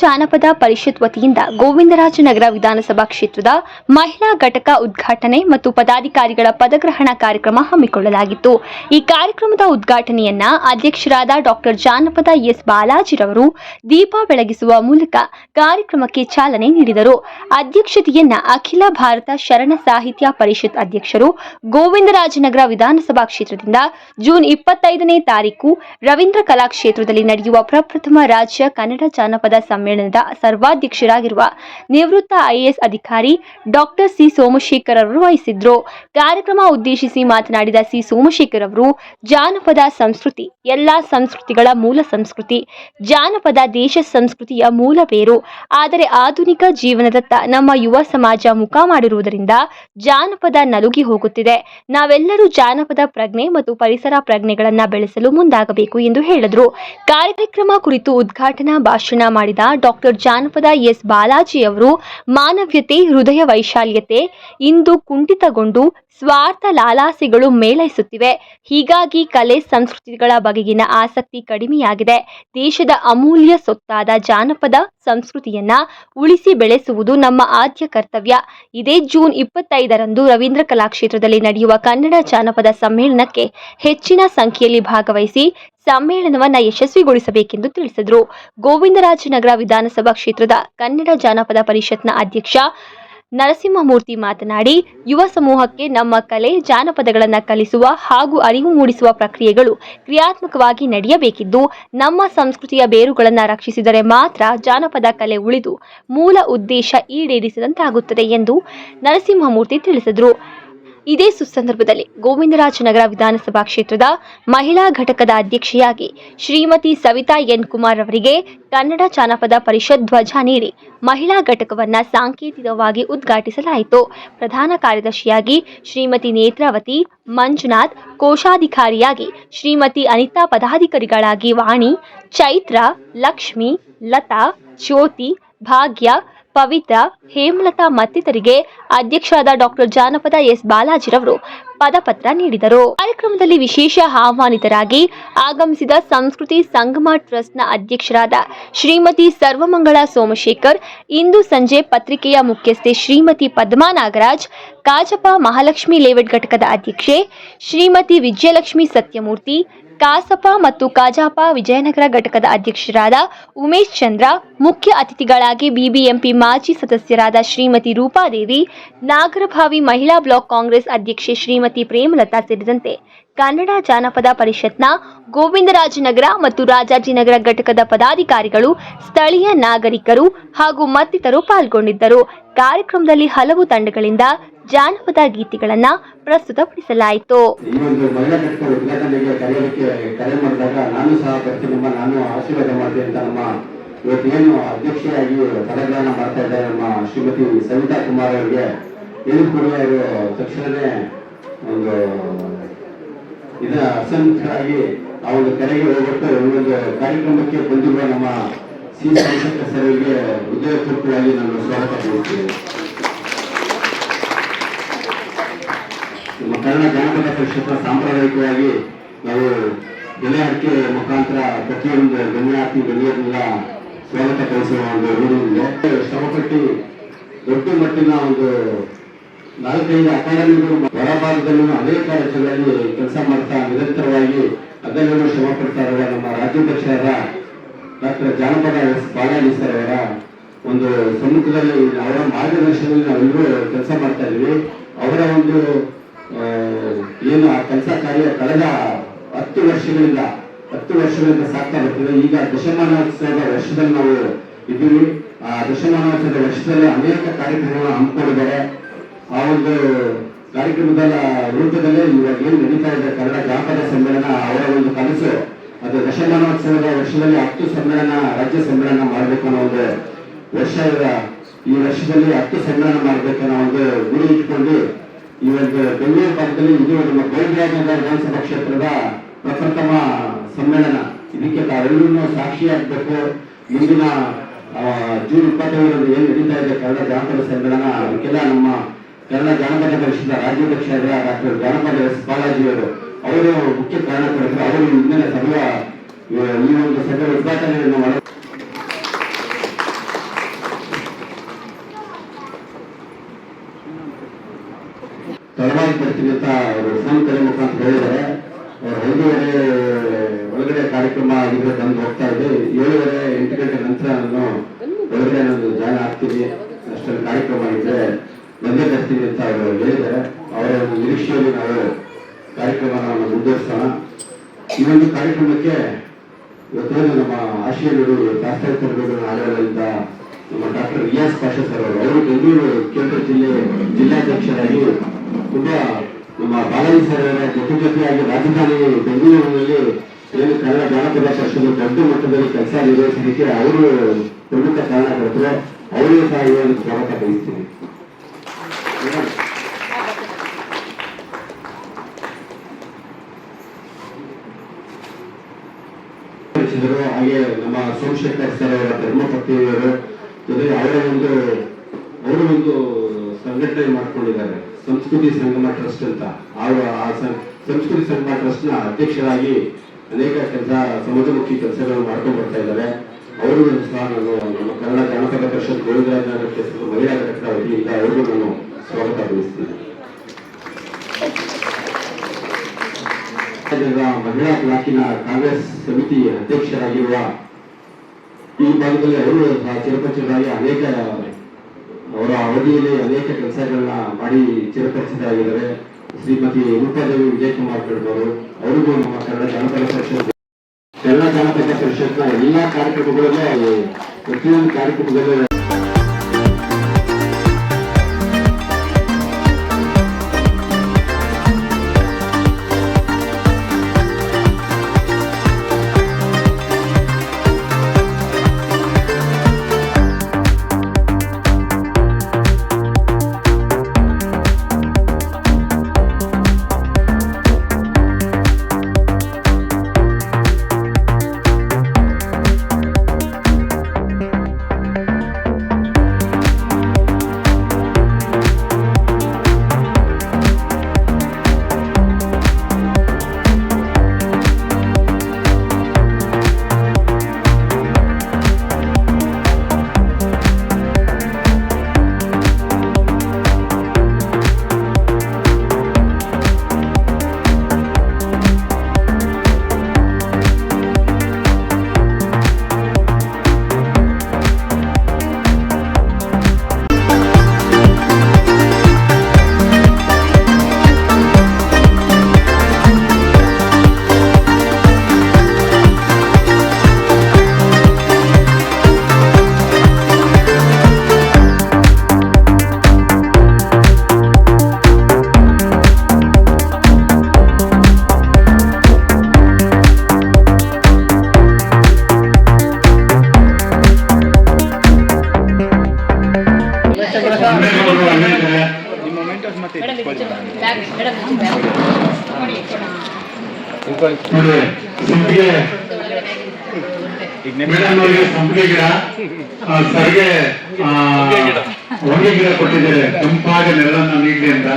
ಜಾನಪದ ಪರಿಷತ್ ವತಿಯಿಂದ ಗೋವಿಂದರಾಜನಗರ ವಿಧಾನಸಭಾ ಕ್ಷೇತ್ರದ ಮಹಿಳಾ ಘಟಕ ಉದ್ಘಾಟನೆ ಮತ್ತು ಪದಾಧಿಕಾರಿಗಳ ಪದಗ್ರಹಣ ಕಾರ್ಯಕ್ರಮ ಹಮ್ಮಿಕೊಳ್ಳಲಾಗಿತ್ತು. ಈ ಕಾರ್ಯಕ್ರಮದ ಉದ್ಘಾಟನೆಯನ್ನ ಅಧ್ಯಕ್ಷರಾದ ಡಾಕ್ಟರ್ ಜಾನಪದ ಎಸ್ ಬಾಲಾಜಿರವರು ದೀಪ ಬೆಳಗಿಸುವ ಮೂಲಕ ಕಾರ್ಯಕ್ರಮಕ್ಕೆ ಚಾಲನೆ ನೀಡಿದರು. ಅಧ್ಯಕ್ಷತೆಯನ್ನ ಅಖಿಲ ಭಾರತ ಶರಣ ಸಾಹಿತ್ಯ ಪರಿಷತ್ ಅಧ್ಯಕ್ಷರು ಗೋವಿಂದರಾಜನಗರ ವಿಧಾನಸಭಾ ಕ್ಷೇತ್ರದಿಂದ ಜೂನ್ 25ನೇ ತಾರೀಕು ರವೀಂದ್ರ ಕಲಾಕ್ಷೇತ್ರದಲ್ಲಿ ನಡೆಯುವ ಪ್ರಪ್ರಥಮ ರಾಜ್ಯ ಕನ್ನಡ ಜಾನಪದ ಸಮ್ಮೇಳನದ ಸರ್ವಾಧ್ಯಕ್ಷರಾಗಿರುವ ನಿವೃತ್ತ ಐಎಎಸ್ ಅಧಿಕಾರಿ ಡಾಕ್ಟರ್ ಸಿ ಸೋಮಶೇಖರ್ ಅವರು ವಹಿಸಿದ್ರು. ಕಾರ್ಯಕ್ರಮ ಉದ್ದೇಶಿಸಿ ಮಾತನಾಡಿದ ಸಿ ಸೋಮಶೇಖರ್ ಅವರು, ಜಾನಪದ ಸಂಸ್ಕೃತಿ ಎಲ್ಲಾ ಸಂಸ್ಕೃತಿಗಳ ಮೂಲ ಸಂಸ್ಕೃತಿ. ಜಾನಪದ ದೇಶ ಸಂಸ್ಕೃತಿಯ ಮೂಲ ಬೇರು. ಆದರೆ ಆಧುನಿಕ ಜೀವನದತ್ತ ನಮ್ಮ ಯುವ ಸಮಾಜ ಮುಖ ಮಾಡಿರುವುದರಿಂದ ಜಾನಪದ ನಲುಗಿ ಹೋಗುತ್ತಿದೆ. ನಾವೆಲ್ಲರೂ ಜಾನಪದ ಪ್ರಜ್ಞೆ ಮತ್ತು ಪರಿಸರ ಪ್ರಜ್ಞೆಗಳನ್ನ ಬೆಳೆಸಲು ಮುಂದಾಗಬೇಕು ಎಂದು ಹೇಳಿದರು. ಕಾರ್ಯಕ್ರಮ ಕುರಿತು ಉದ್ಘಾಟನಾ ಭಾಷಣ ಮಾಡಿದ ಡಾಕ್ಟರ್ ಜಾನಪದ ಎಸ್ ಬಾಲಾಜಿ ಅವರು, ಮಾನವೀಯತೆ, ಹೃದಯ ವೈಶಾಲ್ಯತೆ ಇಂದು ಕುಂಠಿತಗೊಂಡು ಸ್ವಾರ್ಥ ಲಾಲಾಸೆಗಳು ಮೇಳೈಸುತ್ತಿವೆ. ಹೀಗಾಗಿ ಕಲೆ ಸಂಸ್ಕೃತಿಗಳ ಬಗೆಗಿನ ಆಸಕ್ತಿ ಕಡಿಮೆಯಾಗಿದೆ. ದೇಶದ ಅಮೂಲ್ಯ ಸೊತ್ತಾದ ಜಾನಪದ ಸಂಸ್ಕೃತಿಯನ್ನ ಉಳಿಸಿ ಬೆಳೆಸುವುದು ನಮ್ಮ ಆದ್ಯ ಕರ್ತವ್ಯ. ಇದೇ ಜೂನ್ 25ರಂದು ರವೀಂದ್ರ ಕಲಾಕ್ಷೇತ್ರದಲ್ಲಿ ನಡೆಯುವ ಕನ್ನಡ ಜಾನಪದ ಸಮ್ಮೇಳನಕ್ಕೆ ಹೆಚ್ಚಿನ ಸಂಖ್ಯೆಯಲ್ಲಿ ಭಾಗವಹಿಸಿ ಸಮ್ಮೇಳನವನ್ನ ಯಶಸ್ವಿಗೊಳಿಸಬೇಕೆಂದು ತಿಳಿಸಿದರು. ಗೋವಿಂದರಾಜನಗರ ವಿಧಾನಸಭಾ ಕ್ಷೇತ್ರದ ಕನ್ನಡ ಜಾನಪದ ಪರಿಷತ್ನ ಅಧ್ಯಕ್ಷ ನರಸಿಂಹಮೂರ್ತಿ ಮಾತನಾಡಿ, ಯುವ ಸಮೂಹಕ್ಕೆ ನಮ್ಮ ಕಲೆ ಜಾನಪದಗಳನ್ನು ಕಲಿಸುವ ಹಾಗೂ ಅರಿವು ಮೂಡಿಸುವ ಪ್ರಕ್ರಿಯೆಗಳು ಕ್ರಿಯಾತ್ಮಕವಾಗಿ ನಡೆಯಬೇಕಿದ್ದು, ನಮ್ಮ ಸಂಸ್ಕೃತಿಯ ಬೇರುಗಳನ್ನು ರಕ್ಷಿಸಿದರೆ ಮಾತ್ರ ಜಾನಪದ ಕಲೆ ಉಳಿದು ಮೂಲ ಉದ್ದೇಶ ಈಡೇರಿಸಿದಂತಾಗುತ್ತದೆ ಎಂದು ನರಸಿಂಹಮೂರ್ತಿ ತಿಳಿಸಿದರು. ಇದೇ ಸುಸಂದರ್ಭದಲ್ಲಿ ಗೋವಿಂದರಾಜನಗರ ವಿಧಾನಸಭಾ ಕ್ಷೇತ್ರದ ಮಹಿಳಾ ಘಟಕದ ಅಧ್ಯಕ್ಷೆಯಾಗಿ ಶ್ರೀಮತಿ ಸವಿತಾ ಎನ್ ಕುಮಾರ್ ಅವರಿಗೆ ಕನ್ನಡ ಜಾನಪದ ಪರಿಷತ್ ಧ್ವಜ ನೀಡಿ ಮಹಿಳಾ ಘಟಕವನ್ನ ಸಾಂಕೇತಿಕವಾಗಿ ಉದ್ಘಾಟಿಸಲಾಯಿತು. ಪ್ರಧಾನ ಕಾರ್ಯದರ್ಶಿಯಾಗಿ ಶ್ರೀಮತಿ ನೇತ್ರಾವತಿ, ಮಂಜುನಾಥ್, ಕೋಶಾಧಿಕಾರಿಯಾಗಿ ಶ್ರೀಮತಿ ಅನಿತಾ, ಪದಾಧಿಕಾರಿಗಳಾಗಿ ವಾಣಿ, ಚೈತ್ರ, ಲಕ್ಷ್ಮಿ, ಲತಾ, ಜ್ಯೋತಿ, ಭಾಗ್ಯ, ಪವಿತ್ರ, ಹೇಮಲತಾ ಮತ್ತಿತರಿಗೆ ಅಧ್ಯಕ್ಷರಾದ ಡಾಕ್ಟರ್ ಜಾನಪದ ಎಸ್ ಬಾಲಾಜಿರವರು ಪದಪತ್ರ ನೀಡಿದರು. ಕಾರ್ಯಕ್ರಮದಲ್ಲಿ ವಿಶೇಷ ಆಹ್ವಾನಿತರಾಗಿ ಆಗಮಿಸಿದ ಸಂಸ್ಕೃತಿ ಸಂಗಮ ಟ್ರಸ್ಟ್ನ ಅಧ್ಯಕ್ಷರಾದ ಶ್ರೀಮತಿ ಸರ್ವಮಂಗಳ ಸೋಮಶೇಖರ್, ಇಂದು ಸಂಜೆ ಪತ್ರಿಕೆಯ ಮುಖ್ಯಸ್ಥೆ ಶ್ರೀಮತಿ ಪದ್ಮಾ ನಾಗರಾಜ್, ಕಾಜಪ ಮಹಾಲಕ್ಷ್ಮಿ ಲೇಔಟ್ ಘಟಕದ ಅಧ್ಯಕ್ಷೆ ಶ್ರೀಮತಿ ವಿಜಯಲಕ್ಷ್ಮಿ ಸತ್ಯಮೂರ್ತಿ, ಕಾಸಪ ಮತ್ತು ಕಾಜಾಪ ವಿಜಯನಗರ ಘಟಕದ ಅಧ್ಯಕ್ಷರಾದ ಉಮೇಶ್ ಚಂದ್ರ, ಮುಖ್ಯ ಅತಿಥಿಗಳಾಗಿ ಬಿಬಿಎಂಪಿ ಮಾಜಿ ಸದಸ್ಯರಾದ ಶ್ರೀಮತಿ ರೂಪಾದೇವಿ, ನಾಗರಭಾವಿ ಮಹಿಳಾ ಬ್ಲಾಕ್ ಕಾಂಗ್ರೆಸ್ ಅಧ್ಯಕ್ಷೆ ಶ್ರೀಮತಿ ಪ್ರೇಮಲತಾ ಸೇರಿದಂತೆ ಕನ್ನಡ ಜಾನಪದ ಪರಿಷತ್ನ ಗೋವಿಂದರಾಜನಗರ ಮತ್ತು ರಾಜಾಜಿನಗರ ಘಟಕದ ಪದಾಧಿಕಾರಿಗಳು, ಸ್ಥಳೀಯ ನಾಗರಿಕರು ಹಾಗೂ ಮತ್ತಿತರರು ಪಾಲ್ಗೊಂಡಿದ್ದರು. ಕಾರ್ಯಕ್ರಮದಲ್ಲಿ ಹಲವು ತಂಡಗಳಿಂದ ಜಾನಪದ ಗೀತೆಗಳನ್ನ ಪ್ರಸ್ತುತಪಡಿಸಲಾಯಿತು. ಈ ಒಂದು ಮಹಿಳಾ ಘಟಕ ಉದ್ಘಾಟನೆಗೆ ಕರೆ ಮಾಡಿದಾಗ ನಾನು ಸಹ ಬರ್ತೀನಮ್ಮ, ನಾನು ಆಶೀರ್ವಾದ ಮಾಡ್ತೀನಿ ಅಂತ ನಮ್ಮ ಇವತ್ತೇನು ಅಧ್ಯಕ್ಷೆಯಾಗಿ ಪದಗ್ರಹಣ ಮಾಡ್ತಾ ಇದ್ದಾರೆ ನಮ್ಮ ಶ್ರೀಮತಿ ಸವಿತಾ ಕುಮಾರ್ ಅವರಿಗೆ ಹೇಳಿಕೊಡುವ ಅವರು ತಕ್ಷಣವೇ ಒಂದು ಅಸಂಖ್ಯಾಗಿ ಆ ಒಂದು ಕರೆಗೆ ಹೋಗ್ಬಿಟ್ಟು ಈ ಒಂದು ಕಾರ್ಯಕ್ರಮಕ್ಕೆ ಬಂದಿರುವ ನಮ್ಮ ಸಿ ಸೋಮಶೇಖರ್ ಸರ್ ಅವರಿಗೆ ಹೃದಯಪೂರ್ವಕವಾಗಿ ನಾನು ಸ್ವಾಗತ ಬಯಸ್ತೀನಿ. ನಮ್ಮ ಕನ್ನಡ ಜಾನಪದ ಪರಿಷತ್ನ ಸಾಂಪ್ರದಾಯಿಕವಾಗಿ ನಾವು ಬೆಲೆ ಅಡಿಕೆ ಮುಖಾಂತರ ಪ್ರತಿಯೊಂದು ಗಣ್ಯಾತಿ ಗಣ್ಯರನ್ನೆಲ್ಲ ಸ್ವಾಗತ ಬಯಸುವ ಒಂದು ರೂಢಿಯಿದೆ. ಶ್ರಮಪಟ್ಟು ದೊಡ್ಡ ಮಟ್ಟಿನ ಒಂದು 4-5 ಅಕಾಡೆಮಿಗಳು ಹೊರಭಾಗದಲ್ಲೂ ಅನೇಕ ರಾಜ್ಯಗಳಲ್ಲಿ ಕೆಲಸ ಮಾಡ್ತಾ ನಿರಂತರವಾಗಿ ಅದೆಲ್ಲರೂ ಶ್ರಮ ಪಡ್ತಾ ಇರುವ ನಮ್ಮ ರಾಜ್ಯಾಧ್ಯಕ್ಷರಾದ ಡಾಕ್ಟರ್ ಜಾನಪದ ಎಸ್ ಬಾಲಾಜಿ ಸರ್ ಅವರ ಒಂದು ಸಮ್ಮುಖದಲ್ಲಿ ಅವರ ಮಾರ್ಗದರ್ಶನದಲ್ಲಿ ನಾವೆಲ್ಲರೂ ಕೆಲಸ ಮಾಡ್ತಾ ಇದ್ವಿ. ಅವರ ಒಂದು ಏನು ಆ ಕೆಲಸ ಕಾರ್ಯ ಕಳೆದ 10 ವರ್ಷಗಳಿಂದ ಸಾಕ್ತಾ ಬರ್ತಿದೆ. ಈಗ ದಶಮಾನೋತ್ಸವದ ವರ್ಷದಲ್ಲಿ ನಾವು ಇದ್ದೀವಿ. ಆ ದಶಮಾನೋತ್ಸವದ ವರ್ಷದಲ್ಲಿ ಅನೇಕ ಕಾರ್ಯಕ್ರಮಗಳನ್ನು ಹಮ್ಮಿಕೊಂಡಿದ್ದಾರೆ. ಆ ಒಂದು ಕಾರ್ಯಕ್ರಮದ ರೂಪದಲ್ಲೇ ಇವಾಗ ಏನು ನಡೀತಾ ಇದೆ ಕನ್ನಡ ಜಾನಪದ ಸಮ್ಮೇಳನ, ಅವರ ಒಂದು ಕನಸು ಅದು ದಶಮಾನೋತ್ಸವದ ವರ್ಷದಲ್ಲಿ 10 ಸಮ್ಮೇಳನ, ರಾಜ್ಯ ಸಮ್ಮೇಳನ ಮಾಡಬೇಕು ಅನ್ನೋ ಒಂದು ವರ್ಷ ಇದೆ. ಈ ವರ್ಷದಲ್ಲಿ 10 ಸಮ್ಮೇಳನ ಮಾಡಬೇಕನ್ನೋ ಒಂದು ಗುರಿ ಇಟ್ಕೊಂಡು ಈ ಒಂದು ಬೆಂಗಳೂರು ಭಾಗದಲ್ಲಿ ಇದು ನಮ್ಮ ಗೋವಿಂದರಾಜನಗರ ವಿಧಾನಸಭಾ ಕ್ಷೇತ್ರದ ಪ್ರಪ್ರಥಮ ಸಮ್ಮೇಳನ. ಇದಕ್ಕೆ ತಾವೆಲ್ಲರೂ ಸಾಕ್ಷಿಯಾಗಬೇಕು. ಮುಂದಿನ ಜೂನ್ 25ರಂದು ಏನು ನಡೀತಾ ಇದೆ ಕನ್ನಡ ಜಾನಪದ ಸಮ್ಮೇಳನ, ಅದಕ್ಕೆಲ್ಲ ನಮ್ಮ ಕನ್ನಡ ಜಾನಪದ ಪರಿಷತ್ನ ರಾಜ್ಯಾಧ್ಯಕ್ಷರಾದ ಡಾಕ್ಟರ್ ಜಾನಪದ ಎಸ್ ಬಾಲಾಜಿ ಅವರು ಮುಖ್ಯ ಕಾರಣಕರ್ತರು. ಅವರು ಇಂದಿನ ಸಭೆಯ ಈ ಒಂದು ಸಭೆಯ ಉದ್ಘಾಟನೆಯನ್ನು ಮಾಡ್ತೀನಿ ಅಂತ ಅವರು ಫೋನ್ ಕರೆ ಮುಖಾಂತರ ಹೇಳಿದ್ದಾರೆ. 5:30 ಒಳಗಡೆ ಕಾರ್ಯಕ್ರಮ ಆಗಿದ್ರೆ ಬಂದು ಹೋಗ್ತಾ ಇದೆ. 7:30 8 ಗಂಟೆ ನಂತರ ನಾನು ಒಳಗಡೆ ನಾನು ಜಾಯ್ನ್ ಆಗ್ತೀನಿ. ಅಷ್ಟೊಂದು ಕಾರ್ಯಕ್ರಮ ಆಗಿದ್ರೆ ಬಂದೇ ಬರ್ತೀನಿ ಅಂತ ಅವರು ಹೇಳಿದ್ದಾರೆ. ಅವರ ನಿರೀಕ್ಷೆಯಲ್ಲಿ ನಾವು ಕಾರ್ಯಕ್ರಮವನ್ನು ಮುಂದುವರಿಸೋಣ. ಈ ಒಂದು ಕಾರ್ಯಕ್ರಮಕ್ಕೆ ಇವತ್ತೇನು ನಮ್ಮ ಆಶೀರ್ವಾದ ಶಾಸ್ತ್ರೋತ್ತರ ಆಡಳಿತದಿಂದ ನಮ್ಮ ಡಾಕ್ಟರ್ ರಿಯಾಜ್ ಪಾಷಾ ಸರ್ ಅವರು ಬೆಂಗಳೂರು ಕೇಂದ್ರ ಜಿಲ್ಲಾಧ್ಯಕ್ಷರಾಗಿ ತುಂಬಾ ನಮ್ಮ ಬಾಲಾಜಿ ಸರ್ ಅವರ ಜೊತೆಯಾಗಿ ರಾಜಧಾನಿ ಬೆಂಗಳೂರಿನಲ್ಲಿ ಏನು ಕನ್ನಡ ಜಾನಪದ ಪರಿಷತ್ತು ದೊಡ್ಡ ಮಟ್ಟದಲ್ಲಿ ಕೆಲಸ ನಿರ್ವಹಿಸಲಿಕ್ಕೆ ಅವರು ಪ್ರಮುಖ ಕಾರಣಕರ್ತರು. ಅವರಿಗೂ ಸಹ ಈ ಒಂದು ಸ್ವಾಗತ ಬಯಸ್ತೀನಿ. ಹಾಗೆ ನಮ್ಮ ಸೋಮಶೇಖರ್ ಸರ್ ಅವರ ಧರ್ಮಪತ್ನಿಯವರು ಜೊತೆಗೆ ಅವರು ಒಂದು ಸಂಘಟನೆ ಮಾಡ್ಕೊಂಡಿದ್ದಾರೆ, ಸಂಸ್ಕೃತಿ ಸಂಗಮ ಟ್ರಸ್ಟ್ ಅಂತ. ಆ ಸಂಸ್ಕೃತಿ ಸಂಗಮ ಟ್ರಸ್ಟ್ ನ ಅಧ್ಯಕ್ಷರಾಗಿ ಅನೇಕ ಸಮಾಜಮುಖಿ ಕೆಲಸಗಳನ್ನು ಮಾಡ್ಕೊಂಡು ಬರ್ತಾ ಇದ್ದಾರೆ. ಅವರು ಸಹ ನಾನು ನಮ್ಮ ಕನ್ನಡ ಜಾನಪದ ಪರಿಷತ್ ಗೋವಿಂದರಾಜ ಮಹಿಳಾ ಘಟಕ ವತಿಯಿಂದ ಅವರಿಗೂ ನಾನು ಸ್ವಾಗತ ಬಯಸ್ತೀನಿ. ಮಹಿಳಾ ಬ್ಲಾಕಿನ ಕಾಂಗ್ರೆಸ್ ಸಮಿತಿ ಅಧ್ಯಕ್ಷರಾಗಿರುವ ಈ ಭಾಗದಲ್ಲಿ ಅವರು ಸಹ ಚಿರಪರಿಚಿತರಾಗಿ ಅನೇಕ ಅವರ ಅವಧಿಯಲ್ಲಿ ಅನೇಕ ಕೆಲಸಗಳನ್ನ ಮಾಡಿ ಚಿರಪರಿಚಿತರಾಗಿದ್ದಾರೆ. ಶ್ರೀಮತಿ ರೂಪಾದೇವಿ ವಿಜಯಕುಮಾರ್ ಗೌಡರು ಅವರಿಗೂ ನಮ್ಮ ಕನ್ನಡ ಜಾನಪದ ಪರಿಷತ್ನ ಎಲ್ಲಾ ಕಾರ್ಯಕ್ರಮಗಳಲ್ಲೂ ಪ್ರತಿಯೊಂದು ಕಾರ್ಯಕ್ರಮದಲ್ಲೂ ಸಂಪಿಗೆ ಗಿಡ ಸರ್ಗೆ ಹೊಂಗೆ ಗಿಡ ಕೊಟ್ಟಿದ್ದಾರೆ. ತಂಪಾಗಿ ನೆರಳನ್ನ ನೀಡಲಿ ಅಂತ.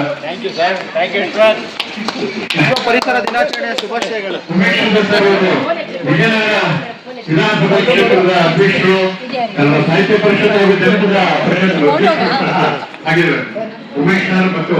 ಪರಿಸರ ದಿನಾಚರಣೆಯ ಶುಭಾಶಯಗಳು. ವಿಜಯನಗರ ವಿಧಾನಸಭಾ ಕ್ಷೇತ್ರದ ಅಧ್ಯಕ್ಷರು, ಸಾಹಿತ್ಯ ಪರಿಷತ್ ಹಾಗೂ ಜನಪದ ಪರಿಷತ್ ಆಗಿದ್ದಾರೆ ಉಮೇಶ್ ಮತ್ತು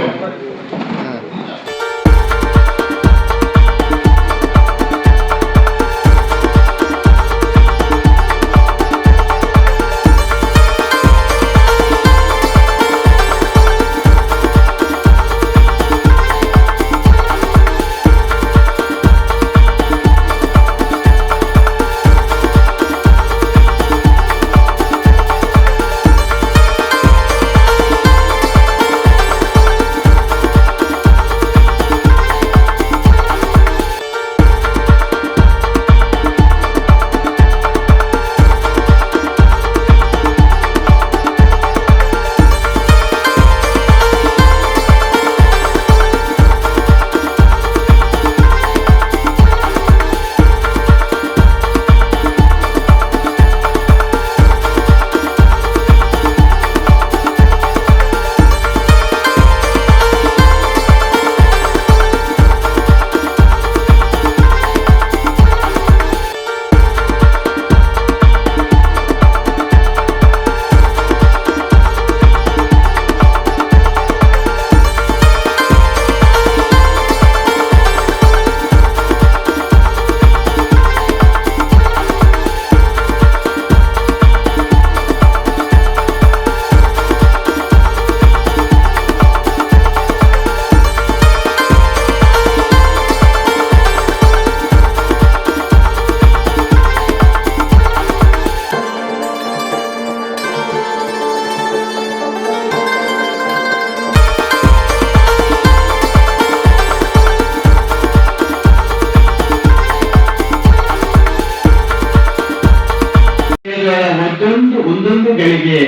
ಒಂದೊಂದು ಗಳಿಗೆ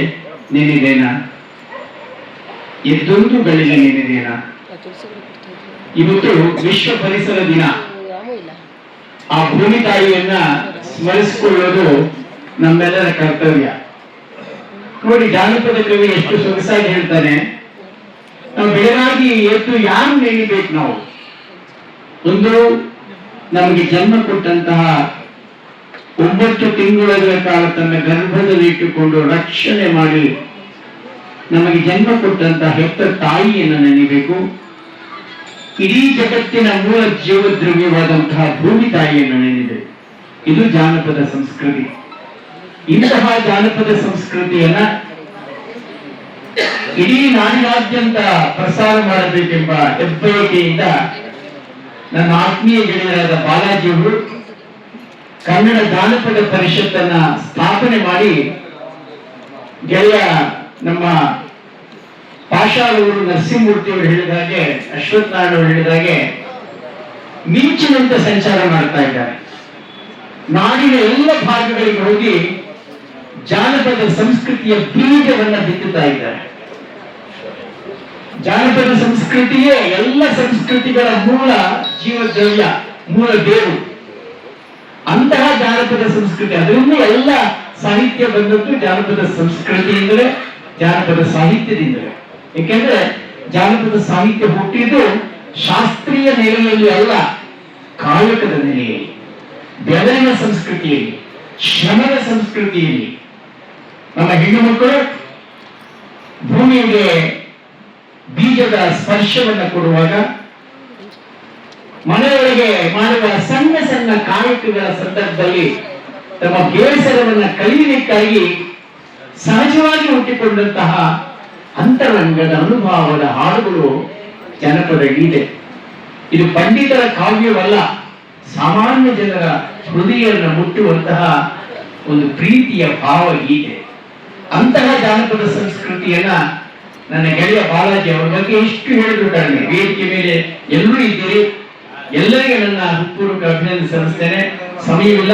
ನೆನೆದೇನಾ, ಎದ್ದೊಂದು ಗಳಿಗೆ ನೆನೆದೇನಾ. ಇವತ್ತು ವಿಶ್ವ ಪರಿಸರ ದಿನ. ಆ ಭೂಮಿ ತಾಯಿಯನ್ನ ಸ್ಮರಿಸಿಕೊಳ್ಳೋದು ನಮ್ಮೆಲ್ಲರ ಕರ್ತವ್ಯ. ನೋಡಿ, ಜಾನಪದ ಕವಿ ಎಷ್ಟು ಸೊಗಸಾಗಿ ಹೇಳ್ತಾನೆ, ನಾವು ಬೆಳಗಾಗಿ ಎದ್ದು ಯಾರು ನೆನಿಬೇಕು? ನಾವು ಒಂದು ನಮಗೆ ಜನ್ಮ ಕೊಟ್ಟಂತಹ 9 ತಿಂಗಳ ಕಾಲ ತನ್ನ ಗರ್ಭದಲ್ಲಿ ಇಟ್ಟುಕೊಂಡು ರಕ್ಷಣೆ ಮಾಡಿ ನಮಗೆ ಜನ್ಮ ಕೊಟ್ಟಂತಹ ಹೆತ್ತ ತಾಯಿಯನ್ನು ನೆನೆಯಬೇಕು. ಇಡೀ ಜಗತ್ತಿನ ಮೂಲ ಜೀವದ್ರವ್ಯವಾದಂತಹ ಭೂಮಿ ತಾಯಿಯನ್ನು ನೆನೆಯಬೇಕು. ಇದು ಜಾನಪದ ಸಂಸ್ಕೃತಿ. ಇಂತಹ ಜಾನಪದ ಸಂಸ್ಕೃತಿಯನ್ನ ಇಡೀ ನಾಡಿನಾದ್ಯಂತ ಪ್ರಸಾರ ಮಾಡಬೇಕೆಂಬ ಹೆಬ್ಬಯಕೆಯಿಂದ ನನ್ನ ಆತ್ಮೀಯ ಗೆಳೆಯರಾದ ಬಾಲಾಜಿಯವರು ಕನ್ನಡ ಜಾನಪದ ಪರಿಷತ್ತನ್ನ ಸ್ಥಾಪನೆ ಮಾಡಿ, ಗೆಳೆಯ ನಮ್ಮ ಪಾಷಾರವರು ನರಸಿಂಹಮೂರ್ತಿಯವರು ಹೇಳಿದ ಹಾಗೆ, ಅಶ್ವಥ್ ನಾರಾಯಣ ಅವರು ಹೇಳಿದ ಹಾಗೆ ಮಿಂಚಿನಂತೆ ಸಂಚಾರ ಮಾಡ್ತಾ ಇದ್ದಾರೆ. ನಾಡಿನ ಎಲ್ಲ ಭಾಗಗಳಿಗೆ ಹೋಗಿ ಜಾನಪದ ಸಂಸ್ಕೃತಿಯ ಬೀಜವನ್ನ ಬಿತ್ತುತ್ತಾ ಇದ್ದಾರೆ. ಜಾನಪದ ಸಂಸ್ಕೃತಿಯೇ ಎಲ್ಲ ಸಂಸ್ಕೃತಿಗಳ ಮೂಲ ಜೀವದ್ರವ್ಯ, ಮೂಲ ಬೇರು. ಅಂತಹ ಜಾನಪದ ಸಂಸ್ಕೃತಿ, ಅದರಿಂದ ಎಲ್ಲ ಸಾಹಿತ್ಯ ಬಂದದ್ದು ಜಾನಪದ ಸಂಸ್ಕೃತಿಯಿಂದಲೇ, ಜಾನಪದ ಸಾಹಿತ್ಯದಿಂದಲೇ. ಏಕೆಂದ್ರೆ ಜಾನಪದ ಸಾಹಿತ್ಯ ಹುಟ್ಟಿದ್ದು ಶಾಸ್ತ್ರೀಯ ನೆಲೆಯಲ್ಲಿ ಅಲ್ಲ, ಕಾಯಕದ ನೆಲೆಯಲ್ಲಿ, ಬೆವರಿನ ಸಂಸ್ಕೃತಿಯಲ್ಲಿ, ಶ್ರಮದ ಸಂಸ್ಕೃತಿಯಲ್ಲಿ. ನಮ್ಮ ಹೆಣ್ಣು ಮಕ್ಕಳು ಭೂಮಿಗೆ ಬೀಜದ ಸ್ಪರ್ಶವನ್ನು ಕೊಡುವಾಗ, ಮನೆಯೊಳಗೆ ಮಾಡುವ ಸಣ್ಣ ಸಣ್ಣ ಕಾಯಕಗಳ ಸಂದರ್ಭದಲ್ಲಿ ತಮ್ಮ ಬೇಸರವನ್ನ ಕಲಿಯಲಿಕ್ಕಾಗಿ ಸಹಜವಾಗಿ ಹುಟ್ಟಿಕೊಂಡಂತಹ ಅಂತರಂಗದ ಅನುಭವದ ಹಾಡುಗಳು ಜನಪದ ಗೀತೆ. ಇದು ಪಂಡಿತರ ಕಾವ್ಯವಲ್ಲ, ಸಾಮಾನ್ಯ ಜನರ ಹೃದಯವನ್ನು ಮುಟ್ಟುವಂತಹ ಒಂದು ಪ್ರೀತಿಯ ಭಾವಗೀತೆ. ಅಂತಹ ಜಾನಪದ ಸಂಸ್ಕೃತಿಯನ್ನ ನನ್ನ ಗೆಳೆಯ ಬಾಲಾಜಿ ಅವರ ಬಗ್ಗೆ ಎಷ್ಟು ಹೇಳಿದ್ರು ಕಡಿಮೆ. ವೇದಿಕೆ ಮೇಲೆ ಎಲ್ಲರೂ ಇದ್ದೀರಿ, ಎಲ್ಲರಿಗೆ ನನ್ನ ಹೃತ್ಪೂರ್ವಕ ಅಭಿನಂದನೆ ಸಲ್ಲಿಸ್ತೇನೆ. ಸಮಯವಿಲ್ಲ.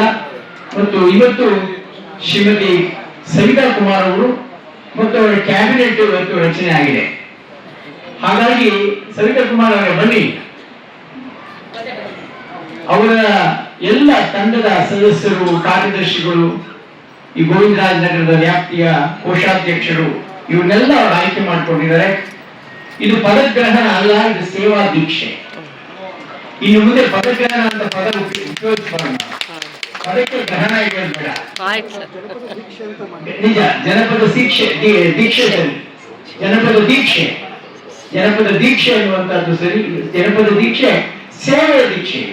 ಮತ್ತು ಇವತ್ತು ಶ್ರೀಮತಿ ಸವಿತಾ ಕುಮಾರ್ ಅವರು ಮತ್ತು ಅವರ ಕ್ಯಾಬಿನೆಟ್ ಇವತ್ತು ರಚನೆ ಆಗಿದೆ. ಹಾಗಾಗಿ ಸವಿತಾ ಕುಮಾರ್ ಅವರ ಬನ್ನಿ. ಅವರ ಎಲ್ಲ ತಂಡದ ಸದಸ್ಯರು, ಕಾರ್ಯದರ್ಶಿಗಳು, ಈ ಗೋವಿಂದರಾಜ ನಗರದ ವ್ಯಾಪ್ತಿಯ ಕೋಶಾಧ್ಯಕ್ಷರು, ಇವನ್ನೆಲ್ಲ ಅವರು ಆಯ್ಕೆ ಮಾಡಿಕೊಂಡಿದ್ದಾರೆ. ಇದು ಪದಗ್ರಹಣ ಅಲ್ಲ, ಇದು ಸೇವಾ ದೀಕ್ಷೆ. ಇನ್ನು ಮುಂದೆ ಪದಗ್ರಹಣ ಅಂತ ಪದ ಉಪಯೋಗಿಸೋಣ. ಪದಕ್ಕೆ ಗ್ರಹಣ ಇಡೋದು ಬೇಡ. ನಿಜ, ಜನಪದ ದೀಕ್ಷೆ ಸರಿ, ಜನಪದ ದೀಕ್ಷೆ ಅನ್ನುವಂಥದ್ದು ಸರಿ. ಜನಪದ ದೀಕ್ಷೆ ಸೇವೆಯ ದೀಕ್ಷೆ.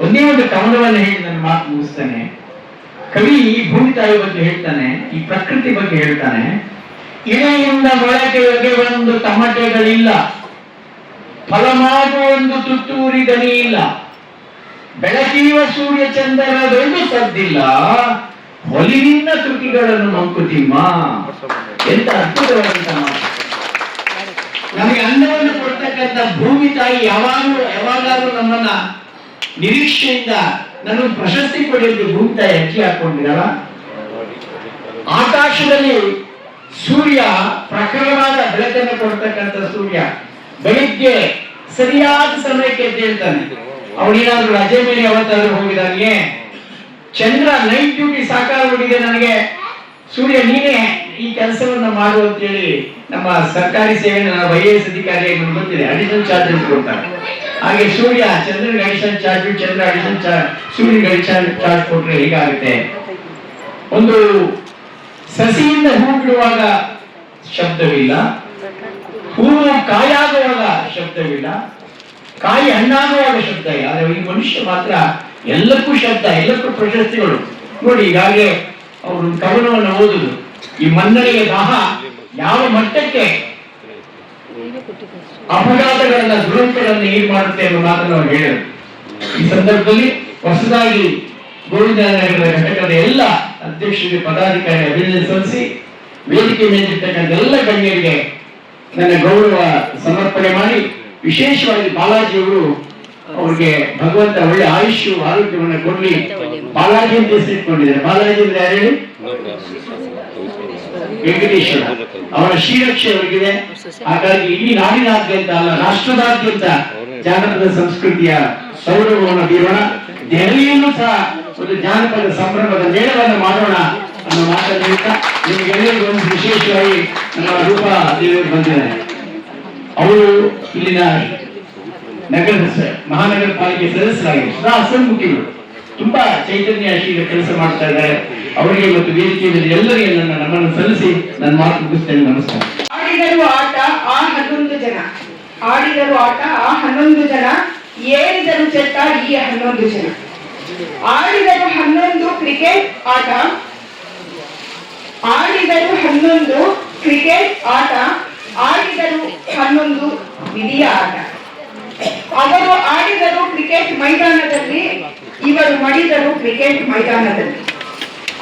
ಒಂದೇ ಒಂದು ಕವನವನ್ನು ಹೇಳಿ ನನ್ನ ಮಾತು ಮುಗಿಸ್ತಾನೆ. ಕವಿ ಈ ಭೂಮಿ ತಾಯಿ ಬಗ್ಗೆ ಹೇಳ್ತಾನೆ, ಈ ಪ್ರಕೃತಿ ಬಗ್ಗೆ ಹೇಳ್ತಾನೆ. ಇಳೆಯಿಂದ ಮೊಳಕೆಯೊಗೆ ಒಂದು ತಮಟೆಗಳಿಲ್ಲ, ಫಲಮಾಗುವ ಒಂದು ತುತ್ತೂರಿ ದನಿ ಇಲ್ಲ, ಬೆಳಕೀವ ಸೂರ್ಯ ಚಂದ್ರನದೊಂದು ಸದ್ದಿಲ್ಲ, ಹೊಲಿನಿಂದ ತುಟಿಗಳನ್ನು ಮಂಕುತಿಮ್ಮ. ಎಂತ ಅದ್ಭುತವಾದಂತ ಮಾತು. ನಮಗೆ ಅನ್ನವನ್ನು ಕೊಡ್ತಕ್ಕಂಥ ಭೂಮಿ ತಾಯಿ ಯಾವಾಗಾದ್ರೂ ನಮ್ಮನ್ನ ನಿರೀಕ್ಷೆಯಿಂದ ನನಗೆ ಪ್ರಶಸ್ತಿ ಪಡೆಯಲು ಭೂಮಿ ತಾಯಿ ಅಕ್ಕಿ ಹಾಕೊಂಡಿರಲ್ಲ. ಆಕಾಶದಲ್ಲಿ ಸೂರ್ಯ ಪ್ರಖರವಾದ ಬೆಳಕನ್ನು ಕೊಡ್ತಕ್ಕಂಥ ಸೂರ್ಯ ಬೆಳಿಗ್ಗೆ ಸರಿಯಾದ ಸಮಯಕ್ಕೆ ಎದ್ದೇಳ್ತಾನೆ. ಅವನೇನಾದ್ರೂ ರಜೆ ಮೇಲೆ ಯಾವತ್ತಾದ್ರೂ ಹೋಗಿದಾಗೆ, ಚಂದ್ರ ನೈಟ್ ಡ್ಯೂಟಿ ಸಾಕಾಗ್ಬಿಟ್ಟಿದೆ ನನಗೆ, ಸೂರ್ಯ ನೀನೇ ಈ ಕೆಲಸವನ್ನ ಮಾಡು ಅಂತ ಹೇಳಿ ನಮ್ಮ ಸರ್ಕಾರಿ ಸೇವೆ IAS ಅಧಿಕಾರಿಯಾಗಿ ಗೊತ್ತಿದೆ, ಅಡಿಷನಲ್ ಚಾರ್ಜ್ ಕೊಡ್ತಾರೆ. ಹಾಗೆ ಸೂರ್ಯ ಚಂದ್ರನಿಗೆ ಅಡಿಷನಲ್ ಚಾರ್ಜ್, ಚಂದ್ರ ಅಡಿಷನಲ್ ಚಾರ್ಜ್, ಸೂರ್ಯನಿಗೆ ಅಡಿಷನಲ್ ಚಾರ್ಜ್ ಕೊಟ್ರೆ ಹೀಗಾಗುತ್ತೆ. ಒಂದು ಸಸಿಯಿಂದ ಹೂ ಬಿಡುವಾಗ ಶಬ್ದವಿಲ್ಲ, ಹೂವು ಕಾಯಾಗುವಾಗ ಶಬ್ದವಿಲ್ಲ, ಕಾಯಿ ಹಣ್ಣಾಗುವಾಗ ಶಬ್ದ ಇಲ್ಲ. ಆದರೆ ಈ ಮನುಷ್ಯ ಮಾತ್ರ ಎಲ್ಲಕ್ಕೂ ಶಬ್ದ, ಎಲ್ಲಕ್ಕೂ ಪ್ರಶಸ್ತಿಗಳು. ನೋಡಿ, ಈಗಾಗಲೇ ಅವರು ಕವನವನ್ನು ಓದುದು, ಈ ಮನ್ನಣೆಯ ದಾಹ ಯಾವ ಮಟ್ಟಕ್ಕೆ ಅಪಘಾತಗಳನ್ನ, ದುರಂತಗಳನ್ನು ಈಡು ಮಾಡುತ್ತೆ ಅನ್ನೋ ಮಾತನ್ನು ಅವರು ಹೇಳಿದರು. ಈ ಸಂದರ್ಭದಲ್ಲಿ ಹೊಸದಾಗಿ ಗೋವಿಂದನಗರದ ಘಟಕದ ಎಲ್ಲ ಅಧ್ಯಕ್ಷರಿಗೆ, ಪದಾಧಿಕಾರಿ ಅಭಿನಂದನೆ ಸಲ್ಲಿಸಿ, ವೇದಿಕೆ ಮೇಲಿರ್ತಕ್ಕಂಥ ಎಲ್ಲ ಗಣ್ಯರಿಗೆ ನನ್ನ ಗೌರವ ಸಮರ್ಪಣೆ ಮಾಡಿ, ವಿಶೇಷವಾಗಿ ಬಾಲಾಜಿಯವರು ಅವ್ರಿಗೆ ಭಗವಂತ ಒಳ್ಳೆ ಆಯುಷ್ಯ ಆರೋಗ್ಯವನ್ನು ಕೊಡ್ಲಿ. ಬಾಲಾಜಿ ಅಂತ ಹೆಸರಿಟ್ಕೊಂಡಿದ್ದಾರೆ. ಬಾಲಾಜಿ ಅಂದ್ರೆ ಯಾರು ಹೇಳಿ? ವೆಂಕಟೇಶ್ವರ ಅವರ ಶ್ರೀರಕ್ಷೆ ಅವರಿಗಿದೆ. ಹಾಗಾಗಿ ಇಡೀ ನಾಡಿನಾದ್ಯಂತ ಅಲ್ಲ, ರಾಷ್ಟ್ರದಾದ್ಯಂತ ಜಾನಪದ ಸಂಸ್ಕೃತಿಯ ಸೌರಭವನ್ನು ಬೀರೋಣ. ದೆಹಲಿಯಲ್ಲೂ ಸಹ ಒಂದು ಜಾನಪದ ಸಂಭ್ರಮದ ಮೇಳವನ್ನು ಮಾಡೋಣ ಅನ್ನೋ ಮಾತನ್ನು ಹೇಳ್ತಾ, ನಿಮಗೆಲ್ಲರಿಗೂ ಒಂದು ವಿಶೇಷವಾಗಿ ನಮ್ಮ ರೂಪ ದೇವರು ಬಂದಿದ್ದಾರೆ. ಅವರು ಇಲ್ಲಿನ ಮಹಾನಗರ ಪಾಲಿಕೆ ಸದಸ್ಯರಾಗಿ ಸದಾ ಹಸನ್ಮುಖಿಗಳು, ತುಂಬಾ ಚೈತನ್ಯಶೀಲ ಕೆಲಸ ಮಾಡ್ತಾ ಇದ್ದಾರೆ. ಅವರಿಗೆ ಮತ್ತು ವೇದಿಕೆ ಮೇಲೆ ಎಲ್ಲರಿಗೆ ನನ್ನ ನಮ್ಮನ್ನು ಸಲ್ಲಿಸಿ ನನ್ನ ಮಾತು ಮುಗಿಸ್ತೇನೆ. ನಮಸ್ಕಾರ. ಆಡಿದರು ಆಟ ಆ 11 ಜನ, ಆಡಿದರು ಆಟ ಆ 11 ಜನ, ಏರಿದರು ಚಟ್ಟ ಈ 11 ಜನ. ಆಡಿದರು 11 ಕ್ರಿಕೆಟ್ ಆಟ, ಆಡಿದರು 11 ಕ್ರಿಕೆಟ್ ಆಟ, ಆಡಿದರು 11 ವಿಧಿಯ ಆಟ. ಅವರು ಆಡಿದರು ಕ್ರಿಕೆಟ್ ಮೈದಾನದಲ್ಲಿ, ಇವರು ಮಡಿದರು ಕ್ರಿಕೆಟ್ ಮೈದಾನದಲ್ಲಿ.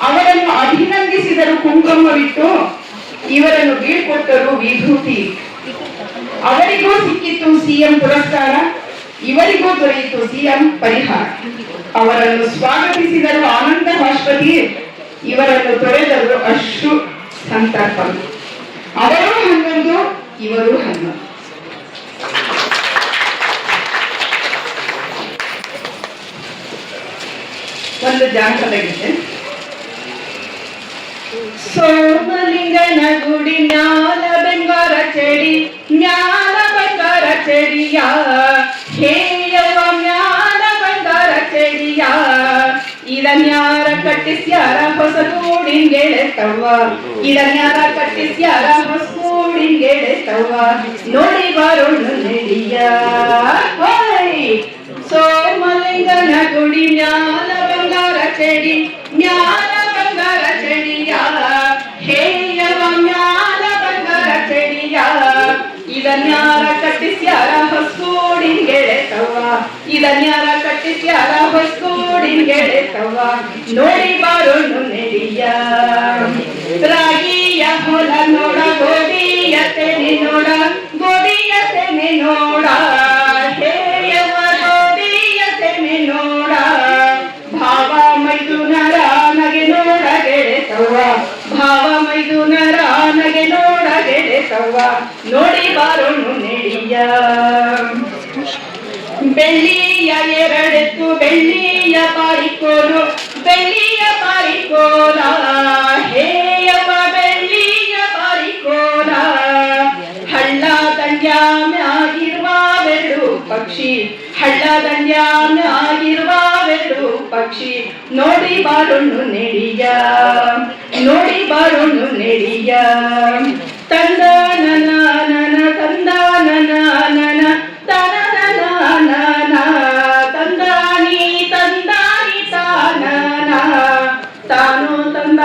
ಅವರನ್ನು ಅಭಿನಂದಿಸಿದರು ಕುಂಕುಮವಿಟ್ಟು, ಇವರನ್ನು ಬೀಳ್ಕೊಟ್ಟರು ವಿಭೂತಿ. ಅವರಿಗೂ ಸಿಕ್ಕಿತ್ತು ಸಿಎಂ ಪುರಸ್ಕಾರ, ಇವರಿಗೂ ದೊರೆಯಿತು ಸಿಎಂ ಪರಿಹಾರ. ಅವರನ್ನು ಸ್ವಾಗತಿಸಿದರು ಆನಂದ ಬಾಷ್ಪತಿ, ಇವರನ್ನು ತೊರೆದರು ಅಶ್ರು ಸಂತಾಪ. ಅವರು 11, ಇವರು 11. ಒಂದು ಜಾನಪದ ಗೀತೆ. ಸೋಮಲಿಂಗನ ಗುಡಿ ಮ್ಯಾಲ ಬೆಂಗಾರ ಚೆಡಿ, ಮ್ಯಾಲ ಬಂಗಾರ ಚೆಡಿಯ, ಹೇಯವ ಮ್ಯಾಲ ಬಂಗಾರ ಚೆಡಿಯ, ಇದನ್ಯಾರ ಕಟ್ಟಿಸ್ಯಾರ ಹೊಸ ಕೂಡಿಂಗೆಳೆತವ್ವ, ಇದನ್ಯಾರ ಕಟ್ಟಿಸ್ಯಾರ ಹೊಸ ಕೂಡಿಂಗೆಳೆತವ್ವ, ನೋಡಿ ಬರೋಣ ನೆಡಿಯ. ಸೋಮಲಿಂಗನ ಗುಡಿ ಮ್ಯಾಲ ಬಂಗಾರ ಚೆಡಿ, ಮ್ಯಾಲ ಬಂಗಾರ ಚೆಡಿಯ, ಹೇಯವ ಮ್ಯಾಲ ಬಂಗಾರ ಚೆಡಿಯ, ಇದನ್ಯಾರ ಕಟ್ಟಿಸ್ಯಾರ ಹೊಸ್ಕೂಡಿಂಗೆಳೆತವ್ವ, ಇದನ್ಯಾರ ಕಟ್ಟಿಸ್ಯಾರ ಹೊಸ್ಕೂಡಿಂಗೆಳೆತವ್ವ, ನೋಡಿ ಬಾರೋಣ ನೆಡಿಯ. ರಾಗಿಯ ಹೊಲ ನೋಡ, ಗೋಧಿಯ ತೆನೆ ನೋಡ, ಗೋಧಿಯ ತೆನೆ ನೋಡ, ಹೇಯವ ಗೋಧಿಯ ತೆನೆ ನೋಡ, ಭಾವ ಮೈದುನರ ನಗೆ ನೋಡ ಗೆಳೆತವ್ವ, ಭಾವ ಮೈದುನರ ನಗೆ ನೋಡ ಗೆಳೆತವ್ವ, ನೋಡಿ ಬಾರೋಣ ನೆಡಿಯ. ಬೆಳ್ಳಿಯ ಎರಡೆತ್ತು ಬೆಳ್ಳಿಯ ಪಾರಿಕೋಲು, ಬೆಳ್ಳಿಯ ಪಾರಿಕೋಲ, ಹೇಯವ ಬೆಳ್ಳಿಯ ಪಾರಿಕೋಲ, ಹಳ್ಳ ದಂಡ್ಯ ಮ್ಯಾಗಿರುವ ಬೆರಡು ಪಕ್ಷಿ, ಹಳ್ಳ ದಂಡ್ಯ ಮ್ಯಾಗಿರುವ ಬೆರಡು ಪಕ್ಷಿ, ನೋಡಿ ಬಾರೋಣ ನೆಡಿಯ, ನೋಡಿ ಬಾರೋಣ ನೆಡಿಯ. ತಂದ ನನ ನನ ತಂದ ನನ ನನ ತನ ನನ ನನ, ತಂದಾನಿ ತಂದಾನಿ ತಾನ ತಾನು ತಂದ